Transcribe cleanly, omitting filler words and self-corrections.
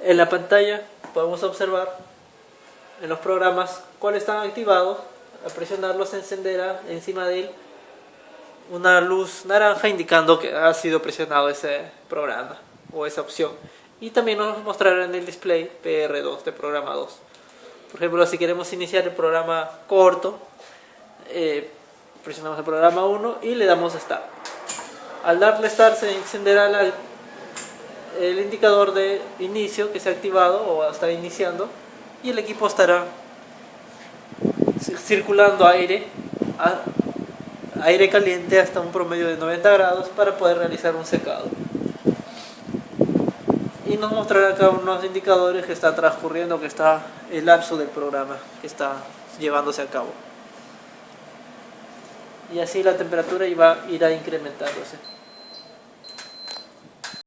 En la pantalla podemos observar en los programas cuáles están activados. Al presionarlos se encenderá encima de él una luz naranja indicando que ha sido presionado ese programa o esa opción, y también nos mostrará en el display PR2 de programa 2. Por ejemplo, si queremos iniciar el programa corto, presionamos el programa 1 y le damos Start. Al darle Start se encenderá el indicador de inicio que se ha activado o está iniciando, y el equipo estará circulando aire caliente hasta un promedio de 90 grados para poder realizar un secado. Y nos mostrará acá unos indicadores que está transcurriendo, que está el lapso del programa que está llevándose a cabo. Y así la temperatura irá incrementándose.